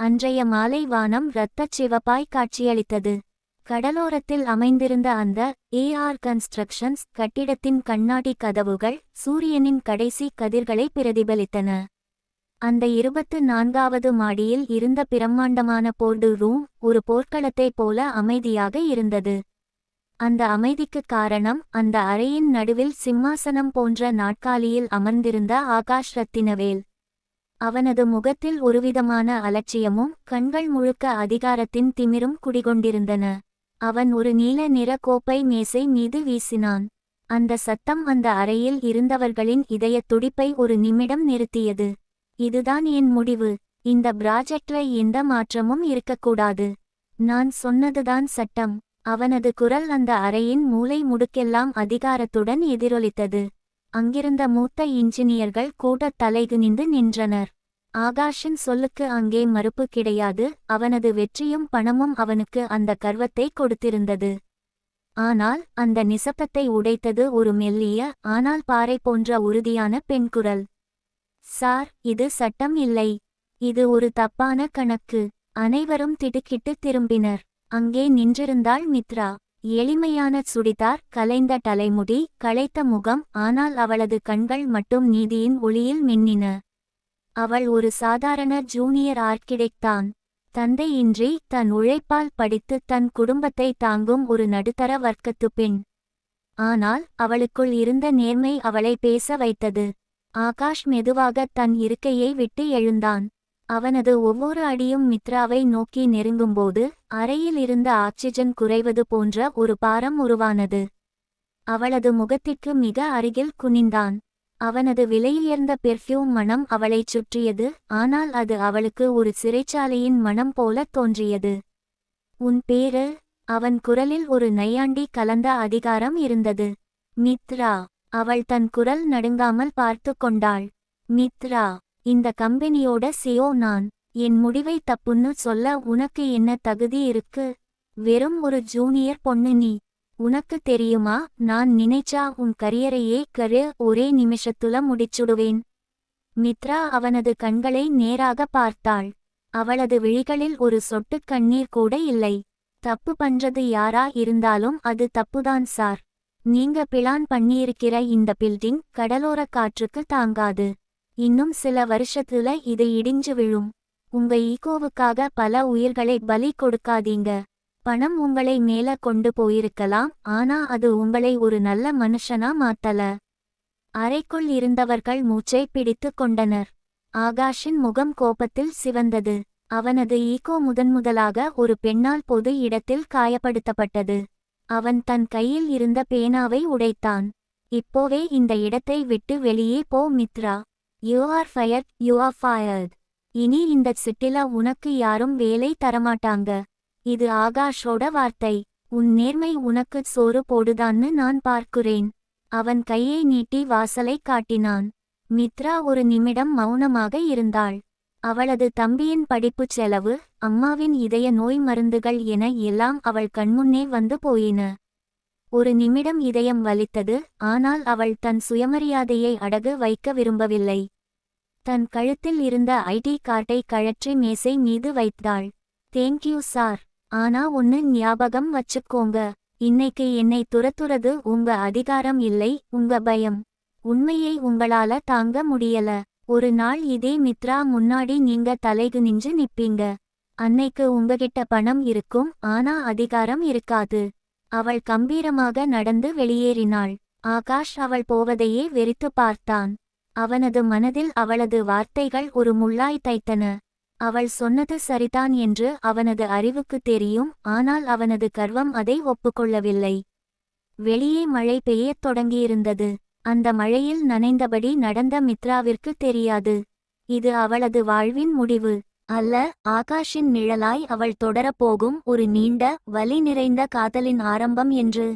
அன்றைய மாலை வானம் இரத்தச் சிவப்பாய் காட்சியளித்தது. கடலோரத்தில் அமைந்திருந்த அந்த ஏஆர் கன்ஸ்ட்ரக்ஷன்ஸ் கட்டிடத்தின் கண்ணாடி கதவுகள் சூரியனின் கடைசி கதிர்களை பிரதிபலித்தன. அந்த 24வது மாடியில் இருந்த பிரம்மாண்டமான போர்டு ரூம் ஒரு போர்க்களத்தைப் போல அமைதியாக இருந்தது. அந்த அமைதிக்கு காரணம், அந்த அறையின் நடுவில் சிம்மாசனம் போன்ற நாற்காலியில் அமர்ந்திருந்த ஆகாஷ் ரத்தினவேல். அவனது முகத்தில் ஒருவிதமான அலட்சியமும் கண்கள் முழுக்க அதிகாரத்தின் திமிரும் குடிகொண்டிருந்தன. அவன் ஒரு நீல நிற கோப்பை மேசை மீது வீசினான். அந்த சத்தம் அந்த அறையில் இருந்தவர்களின் இதயத் துடிப்பை ஒரு நிமிடம் நிறுத்தியது. இதுதான் என் முடிவு. இந்த ப்ராஜெக்ட்ல எந்த மாற்றமும் இருக்கக்கூடாது. நான் சொன்னதுதான் சட்டம். அவனது குரல் அந்த அறையின் மூலை முடுக்கெல்லாம் அதிகாரத்துடன் எதிரொலித்தது. அங்கிருந்த மூத்த இன்ஜினியர்கள் கூட தலைகுனிந்து நின்றனர். ஆகாஷின் சொல்லுக்கு அங்கே மறுப்பு கிடையாது. அவனது வெற்றியும் பணமும் அவனுக்கு அந்த கர்வத்தை கொடுத்திருந்தது. ஆனால் அந்த நிசப்தத்தை உடைத்தது ஒரு மெல்லிய ஆனால் பாறை போன்ற உறுதியான பெண் குரல். சார், இது சட்டம் இல்லை. இது ஒரு தப்பான கணக்கு. அனைவரும் திடுக்கிட்டு திரும்பினர். அங்கே நின்றிருந்தாள் மித்ரா. எளிமையான சுடிதார், கலைந்த தலைமுடி, களைத்த முகம். ஆனால் அவளது கண்கள் மட்டும் நீதியின் ஒளியில் மின்னின. அவள் ஒரு சாதாரண ஜூனியர் ஆர்க்கிடெக்ட் தான். தந்தையின்றி தன் உழைப்பால் படித்து தன் குடும்பத்தை தாங்கும் ஒரு நடுத்தர வர்க்கத்து பெண். ஆனால் அவளுக்குள் இருந்த நேர்மை அவளை பேச வைத்தது. ஆகாஷ் மெதுவாக தன் இருக்கையை விட்டு எழுந்தான். அவனது ஒவ்வொரு அடியும் மித்ராவை நோக்கி நெருங்கும்போது அறையில் இருந்த ஆக்சிஜன் குறைவது போன்ற ஒரு பாரம் உருவானது. அவளது முகத்திற்கு மிக அருகில் குனிந்தான். அவனது விலையுயர்ந்த பெர்ஃப்யூம் மனம் அவளைச் சுற்றியது. ஆனால் அது அவளுக்கு ஒரு சிறைச்சாலையின் மனம் போல தோன்றியது. உன் பேரு? அவன் குரலில் ஒரு நையாண்டி கலந்த அதிகாரம் இருந்தது. மித்ரா. அவள் தன் குரல் நடுங்காமல் பார்த்து கொண்டாள். மித்ரா, இந்த கம்பெனியோட சிஓ நான். என் முடிவை தப்புன்னு சொல்ல உனக்கு என்ன தகுதி இருக்கு? வெறும் ஒரு ஜூனியர் பொண்ணு நீ. உனக்கு தெரியுமா, நான் நினைச்சா உன் கரியரையே ஒரே நிமிஷத்துல முடிச்சுடுவேன். மித்ரா அவனது கண்களை நேராக பார்த்தாள். அவளது விழிகளில் ஒரு சொட்டு கண்ணீர் கூட இல்லை. தப்பு பண்றது யாரா இருந்தாலும் அது தப்புதான் சார். நீங்க பிளான் பண்ணியிருக்கிற இந்த பில்டிங் கடலோர காற்றுக்கு தாங்காது. இன்னும் சில வருஷத்துல இது இடிஞ்சு விழும். உங்க ஈகோவுக்காக பல உயிர்களை பலி கொடுக்காதீங்க. பணம் உங்களை மேல கொண்டு போயிருக்கலாம், ஆனா அது உங்களை ஒரு நல்ல மனுஷனா மாத்தல. அறைக்குள் இருந்தவர்கள் மூச்சை பிடித்து கொண்டனர். ஆகாஷின் முகம் கோபத்தில் சிவந்தது. அவனது ஈகோ முதன்முதலாக ஒரு பெண்ணால் பொது இடத்தில் காயப்படுத்தப்பட்டது. அவன் தன் கையில் இருந்த பேனாவை உடைத்தான். இப்போவே இந்த இடத்தை விட்டு வெளியே போ Mitra. You are fired, you are fired. இனி இந்த சிட்டில உனக்கு யாரும் வேலை தரமாட்டாங்க. இது ஆகாஷோட வார்த்தை. உன் நேர்மை உனக்கு சோறு போடுதான்னு நான் பார்க்கிறேன். அவன் கையை நீட்டி வாசலை காட்டினான். மித்ரா ஒரு நிமிடம் மௌனமாக இருந்தாள். அவளது தம்பியின் படிப்புச் செலவு, அம்மாவின் இதய நோய் மருந்துகள் என எல்லாம் அவள் கண்முன்னே வந்து போயின. ஒரு நிமிடம் இதயம் வலித்தது. ஆனால் அவள் தன் சுயமரியாதையை அடகு வைக்க விரும்பவில்லை. தன் கழுத்தில் இருந்த ஐடி கார்டை கழற்றி மேசை மீது வைத்தாள். Thank you sir. ஆனா ஒன்னு ஞாபகம் வச்சுக்கோங்க, இன்னைக்கு என்னை துரத்துறது உங்க அதிகாரம் இல்லை, உங்க பயம். உண்மையை உங்களால தாங்க முடியல. ஒரு நாள் இதே மித்ரா முன்னாடி நீங்க தலைகுனிஞ்சு நிப்பீங்க. அன்னைக்கு உங்ககிட்ட பணம் இருக்கும், ஆனா அதிகாரம் இருக்காது. அவள் கம்பீரமாக நடந்து வெளியேறினாள். ஆகாஷ் அவள் போவதையே வெறித்து பார்த்தான். அவனது மனதில் அவளது வார்த்தைகள் ஒரு முள்ளாய் தைத்தன. அவள் சொன்னது சரிதான் என்று அவனது அறிவுக்கு தெரியும், ஆனால் அவனது கர்வம் அதை ஒப்புக்கொள்ளவில்லை. வெளியே மழை பெய்யத் தொடங்கியிருந்தது. அந்த மழையில் நனைந்தபடி நடந்த மித்ராவிற்கு தெரியாது, இது அவளது வாழ்வின் முடிவு அல்ல, ஆகாஷின் நிழலாய் அவள் தொடரப்போகும் ஒரு நீண்ட, வலி நிறைந்த காதலின் ஆரம்பம் என்று.